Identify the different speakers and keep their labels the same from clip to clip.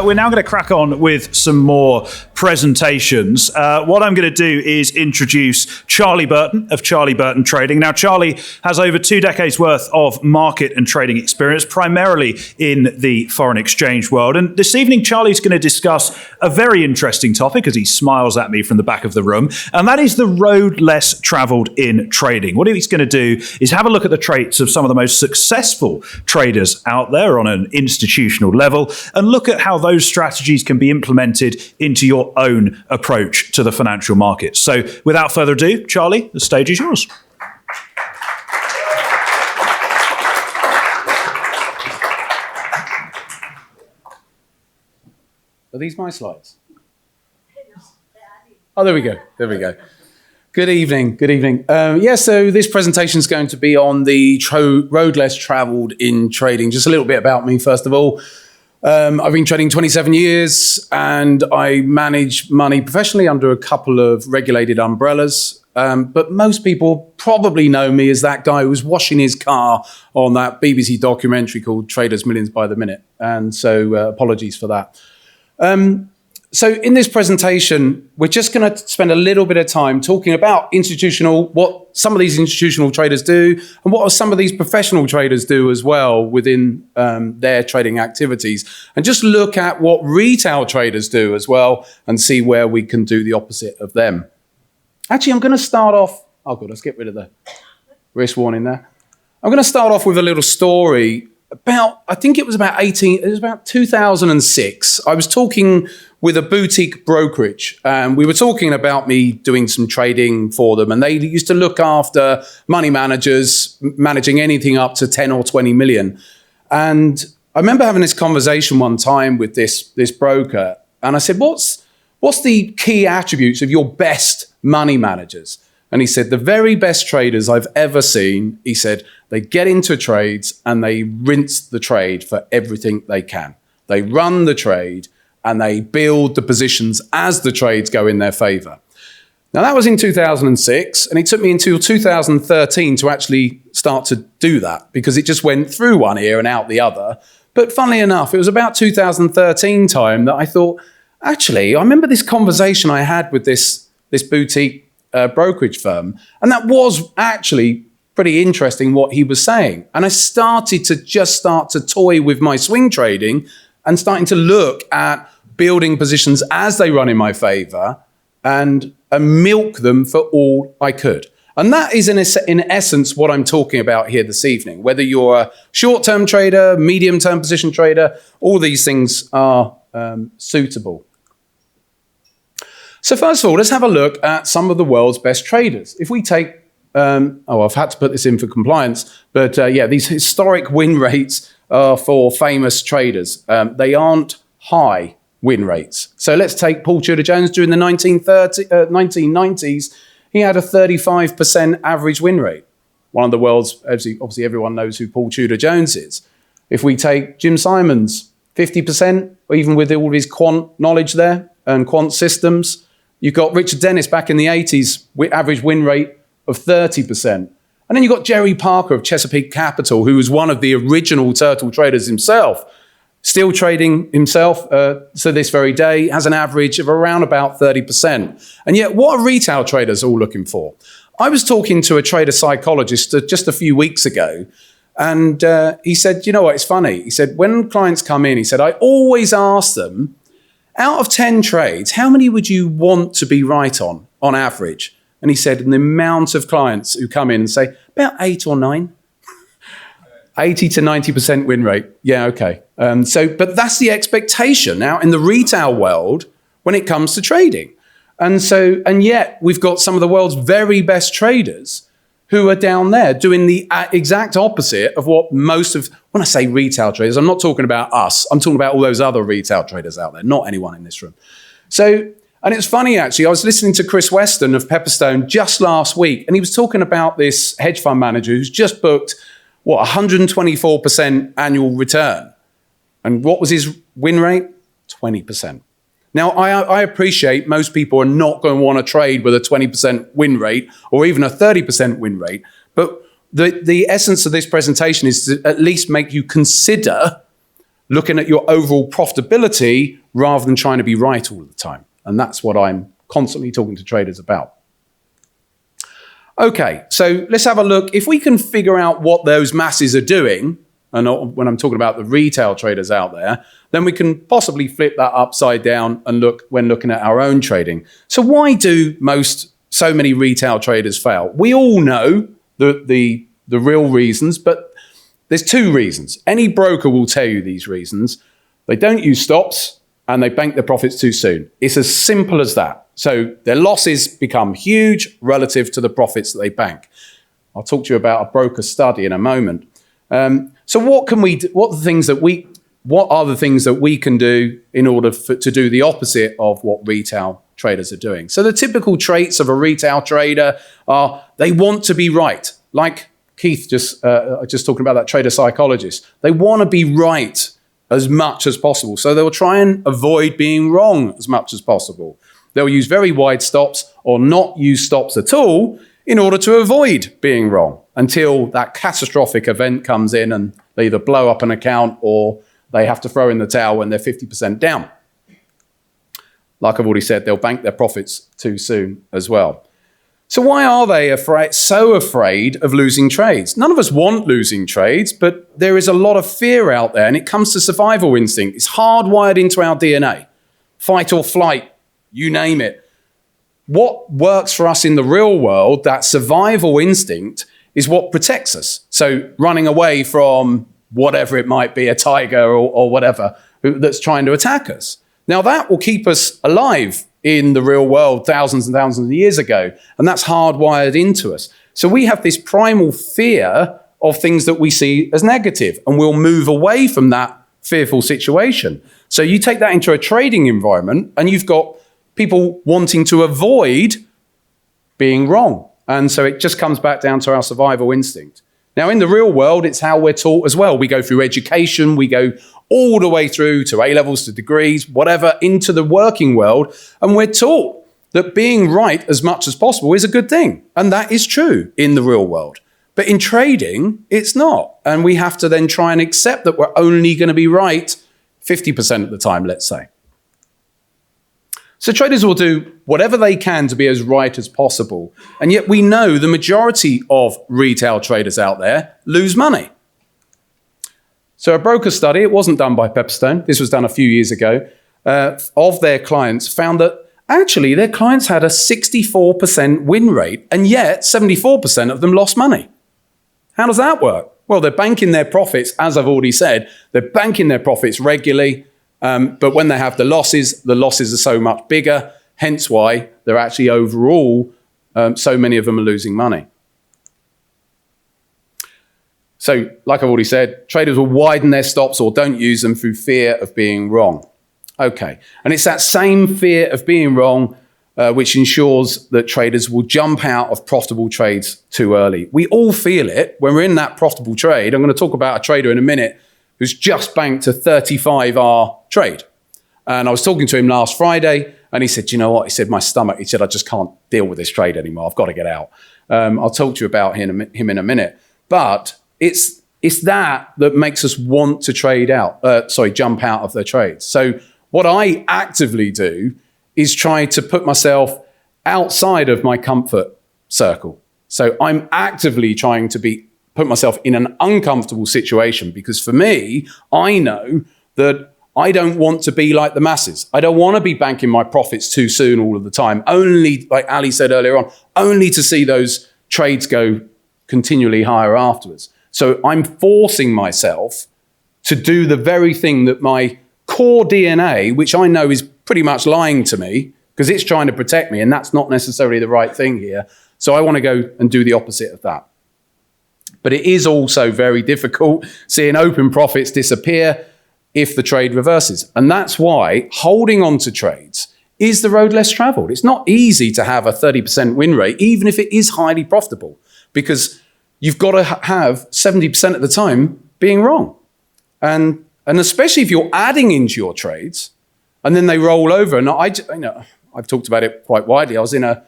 Speaker 1: we're now going to crack on with some more presentations. What I'm going to do is introduce Charlie Burton of Charlie Burton Trading. Now, Charlie has over 2 decades worth of market and trading experience, primarily in the foreign exchange world. And this evening, Charlie's going to discuss a very interesting topic as he smiles at me from the back of the room, and that is the road less traveled in trading. What he's going to do is have a look at the traits of some of the most successful traders out there on an institutional level and look at how those strategies can be implemented into your own approach to the financial markets. So without further ado, Charlie, the stage is yours.
Speaker 2: Are these my slides? Oh, there we go. There we go. Good evening. Good evening. So this presentation is going to be on the road less traveled in trading. Just a little bit about me, first of all. I've been trading 27 years and I manage money professionally under a couple of regulated umbrellas. But most people probably know me as that guy who was washing his car on that BBC documentary called Traders Millions by the Minute. And so apologies for that. So in this presentation, we're just going to spend a little bit of time talking about what some of these institutional traders do and what some of these professional traders do as well within their trading activities, and just look at what retail traders do as well and see where we can do the opposite of them. Actually, I'm going to start off, let's get rid of the wrist warning there. I'm going to start off with a little story about, I think it was about 2006. I was talking with a boutique brokerage. We were talking about me doing some trading for them, and they used to look after money managers managing anything up to 10 or 20 million. And I remember having this conversation one time with this broker, and I said, what's the key attributes of your best money managers? And he said, the very best traders I've ever seen, he said, they get into trades and they rinse the trade for everything they can. They run the trade and they build the positions as the trades go in their favor. Now, that was in 2006, and it took me until 2013 to actually start to do that, because it just went through one ear and out the other. But funnily enough, it was about 2013 time that I thought, actually, I remember this conversation I had with this boutique brokerage firm, and that was actually pretty interesting what he was saying. And I started to toy with my swing trading and starting to look at building positions as they run in my favor and milk them for all I could. And that is in essence what I'm talking about here this evening. Whether you're a short-term trader, medium-term position trader, all these things are suitable. So first of all, let's have a look at some of the world's best traders. If we take, I've had to put this in for compliance, but these historic win rates are for famous traders. They aren't high win rates. So let's take Paul Tudor Jones during the 1990s. He had a 35% average win rate. One of the world's, obviously everyone knows who Paul Tudor Jones is. If we take Jim Simons, 50%, or even with all of his quant knowledge there and quant systems. You've got Richard Dennis back in the 80s, with average win rate of 30%. And then you've got Jerry Parker of Chesapeake Capital, who was one of the original turtle traders himself, still trading himself to this very day, has an average of around about 30%. And yet, what are retail traders all looking for? I was talking to a trader psychologist just a few weeks ago, and he said, you know what, it's funny. He said, when clients come in, he said, I always ask them, out of 10 trades, how many would you want to be right on average? And he said, the amount of clients who come in and say, about 8 or 9. 80 to 90% win rate. Yeah, okay. But that's the expectation now in the retail world when it comes to trading. And yet we've got some of the world's very best traders who are down there doing the exact opposite of what when I say retail traders, I'm not talking about us. I'm talking about all those other retail traders out there, not anyone in this room. And it's funny, actually, I was listening to Chris Weston of Pepperstone just last week, and he was talking about this hedge fund manager who's just booked, 124% annual return. And what was his win rate? 20%. Now, I appreciate most people are not going to want to trade with a 20% win rate or even a 30% win rate, but the essence of this presentation is to at least make you consider looking at your overall profitability rather than trying to be right all the time. And that's what I'm constantly talking to traders about. Okay, so let's have a look. If we can figure out what those masses are doing, and when I'm talking about the retail traders out there, then we can possibly flip that upside down and look when looking at our own trading. So why do so many retail traders fail? We all know the real reasons, but there's two reasons. Any broker will tell you these reasons. They don't use stops and they bank their profits too soon. It's as simple as that. So their losses become huge relative to the profits that they bank. I'll talk to you about a broker study in a moment. So what can we do? What are the things that we can do in order to do the opposite of what retail traders are doing? So the typical traits of a retail trader are they want to be right. Like Keith just talking about that trader psychologist. They want to be right as much as possible. So they'll try and avoid being wrong as much as possible. They'll use very wide stops or not use stops at all in order to avoid being wrong until that catastrophic event comes in and they either blow up an account or they have to throw in the towel when they're 50% down. Like I've already said, they'll bank their profits too soon as well. So why are they so afraid of losing trades? None of us want losing trades, but there is a lot of fear out there, and it comes to survival instinct. It's hardwired into our DNA. Fight or flight, you name it. What works for us in the real world, that survival instinct, is what protects us. So running away from whatever it might be, a tiger or whatever, that's trying to attack us. Now that will keep us alive in the real world thousands and thousands of years ago, and that's hardwired into us. So we have this primal fear of things that we see as negative, and we'll move away from that fearful situation. So you take that into a trading environment, and you've got people wanting to avoid being wrong. And so it just comes back down to our survival instinct. Now, in the real world, it's how we're taught as well. We go through education, we go all the way through to A-levels, to degrees, whatever, into the working world. And we're taught that being right as much as possible is a good thing. And that is true in the real world. But in trading, it's not. And we have to then try and accept that we're only going to be right 50% of the time, let's say. So traders will do whatever they can to be as right as possible. And yet we know the majority of retail traders out there lose money. So a broker study, it wasn't done by Pepperstone, this was done a few years ago, of their clients found that actually their clients had a 64% win rate, and yet 74% of them lost money. How does that work? Well, they're banking their profits, as I've already said, they're banking their profits regularly, but when they have the losses are so much bigger, hence why they're actually overall, so many of them are losing money. So, like I've already said, traders will widen their stops or don't use them through fear of being wrong. Okay, and it's that same fear of being wrong which ensures that traders will jump out of profitable trades too early. We all feel it when we're in that profitable trade. I'm going to talk about a trader in a minute who's just banked a 35R trade. And I was talking to him last Friday, and he said, you know what? He said, my stomach, he said, I just can't deal with this trade anymore. I've got to get out. I'll talk to you about him in a minute. But it's that makes us want to jump out of their trades. So what I actively do is try to put myself outside of my comfort circle. So I'm actively trying to put myself in an uncomfortable situation, because for me, I know that I don't want to be like the masses. I don't want to be banking my profits too soon all of the time, only, like Ali said earlier on, only to see those trades go continually higher afterwards. So I'm forcing myself to do the very thing that my core DNA, which I know is pretty much lying to me because it's trying to protect me, and that's not necessarily the right thing here. So I want to go and do the opposite of that. But it is also very difficult seeing open profits disappear if the trade reverses. And that's why holding on to trades is the road less traveled. It's not easy to have a 30% win rate, even if it is highly profitable, because you've got to have 70% of the time being wrong. And especially if you're adding into your trades and then they roll over. And I've talked about it quite widely. I was in a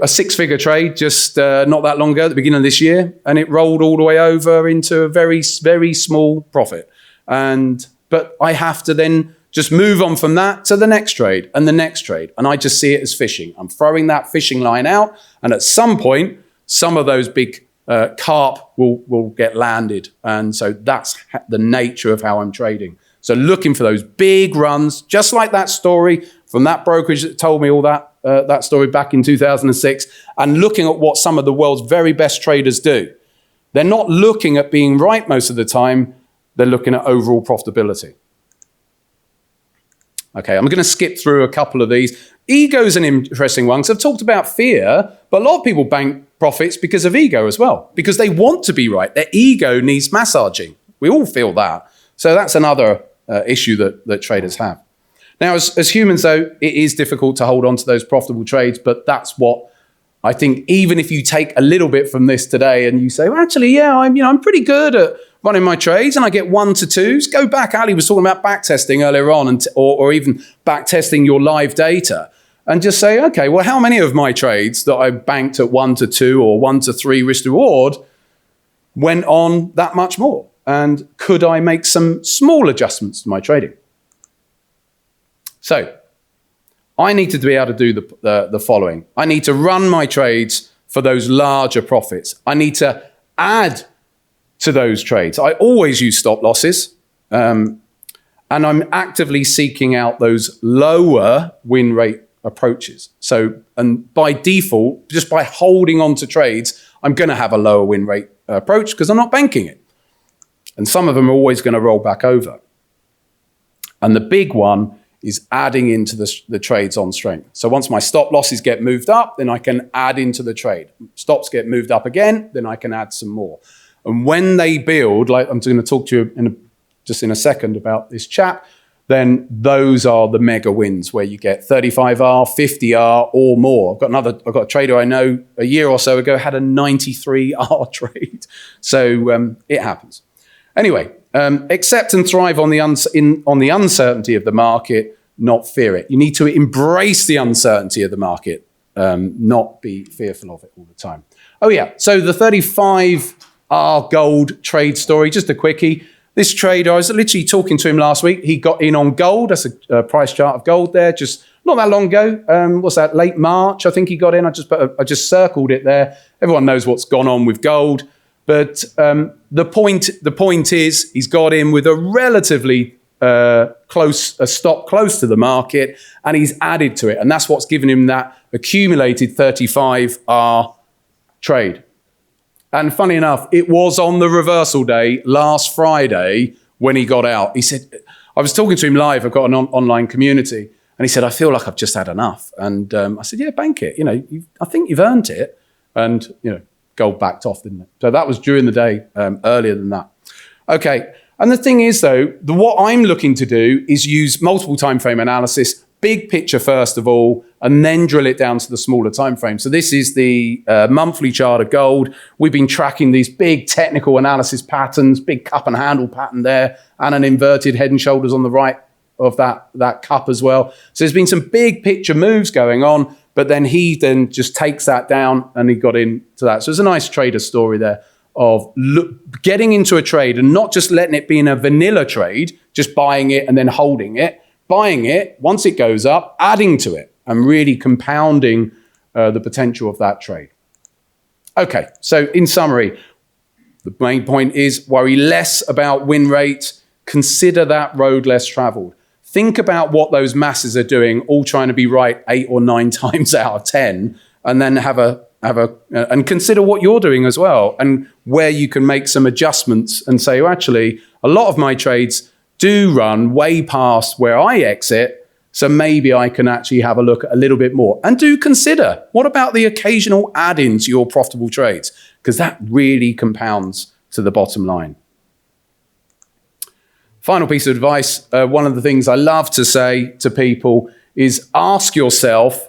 Speaker 2: six-figure trade just not that long ago, at the beginning of this year, and it rolled all the way over into a very, very small profit. And but I have to then just move on from that to the next trade and the next trade. And I just see it as fishing. I'm throwing that fishing line out, and at some point, some of those big carp will get landed. And so that's the nature of how I'm trading. So looking for those big runs, just like that story from that brokerage that told me all that story back in 2006, and looking at what some of the world's very best traders do. They're not looking at being right most of the time. They're looking at overall profitability. Okay, I'm going to skip through a couple of these. Ego is an interesting one, because I've talked about fear, but a lot of people bank profits because of ego as well, because they want to be right. Their ego needs massaging. We all feel that. So that's another issue that traders have. Now, as humans, though, it is difficult to hold on to those profitable trades, but that's what I think. Even if you take a little bit from this today and you say, well, actually, yeah, I'm pretty good at running my trades and I get 1 to 2s. Go back. Ali was talking about back testing earlier on, or even back testing your live data, and just say, okay, well, how many of my trades that I banked at 1 to 2 or 1 to 3 risk reward went on that much more? And could I make some small adjustments to my trading? So I need to be able to do the following. I need to run my trades for those larger profits. I need to add to those trades. I always use stop losses, and I'm actively seeking out those lower win rate approaches. So, and by default, just by holding on to trades, I'm going to have a lower win rate approach because I'm not banking it. And some of them are always going to roll back over. And the big one is adding into the trades on strength. So once my stop losses get moved up, then I can add into the trade. Stops get moved up again, then I can add some more. And when they build, like I'm going to talk to you just in a second about this chap, then those are the mega wins where you get 35R, 50R or more. I've got a trader I know a year or so ago had a 93R trade. So it happens. Anyway, accept and thrive on the uncertainty of the market, not fear it. You need to embrace the uncertainty of the market, not be fearful of it all the time. Oh yeah, so the 35R gold trade story, just a quickie. This trader, I was literally talking to him last week. He got in on gold. That's a price chart of gold there, just not that long ago. What's that, late March, I think he got in. I just circled it there. Everyone knows what's gone on with gold. But the point is he's got in with a relatively stop close to the market, and he's added to it. And that's what's given him that accumulated 35R trade. And funny enough, it was on the reversal day last Friday when he got out. He said, I was talking to him live. I've got an online community. And he said, I feel like I've just had enough. And I said, yeah, bank it. I think you've earned it. And, gold backed off, didn't it? So that was during the day, earlier than that. Okay. And the thing is, though, what I'm looking to do is use multiple time frame analysis, big picture first of all, and then drill it down to the smaller time frame. So this is the monthly chart of gold. We've been tracking these big technical analysis patterns, big cup and handle pattern there, and an inverted head and shoulders on the right of that cup as well. So there's been some big picture moves going on, but then he just takes that down and he got into that. So it's a nice trader story there of getting into a trade and not just letting it be in a vanilla trade, just buying it and then holding it, buying it, once it goes up, adding to it and really compounding the potential of that trade. Okay, so in summary, the main point is worry less about win rate, consider that road less traveled. Think about what those masses are doing, all trying to be right 8 or 9 times out of 10, and then and consider what you're doing as well, and where you can make some adjustments and say, well, actually, a lot of my trades do run way past where I exit, so maybe I can actually have a look at a little bit more. And do consider, what about the occasional add-in to your profitable trades? Because that really compounds to the bottom line. Final piece of advice, one of the things I love to say to people is ask yourself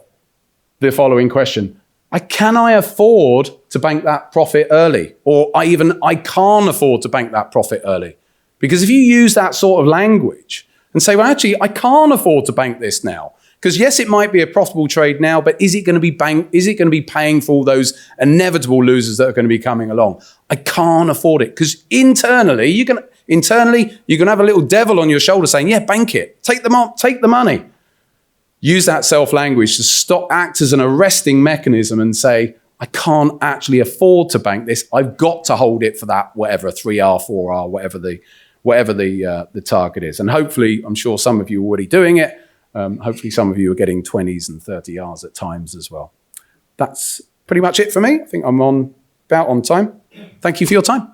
Speaker 2: the following question. Can I afford to bank that profit early? Or I can't afford to bank that profit early. Because if you use that sort of language and say, well, actually, I can't afford to bank this now. Because yes, it might be a profitable trade now, but is it going to be is it going to be paying for all those inevitable losers that are going to be coming along? I can't afford it. Because internally, Internally, you can have a little devil on your shoulder saying, yeah, bank it. Take the money. Use that self-language to act as an arresting mechanism and say, I can't actually afford to bank this. I've got to hold it for that, whatever, 3R, 4R, whatever the target is. And hopefully, I'm sure some of you are already doing it. Hopefully some of you are getting 20s and 30Rs at times as well. That's pretty much it for me. I think I'm about on time. Thank you for your time.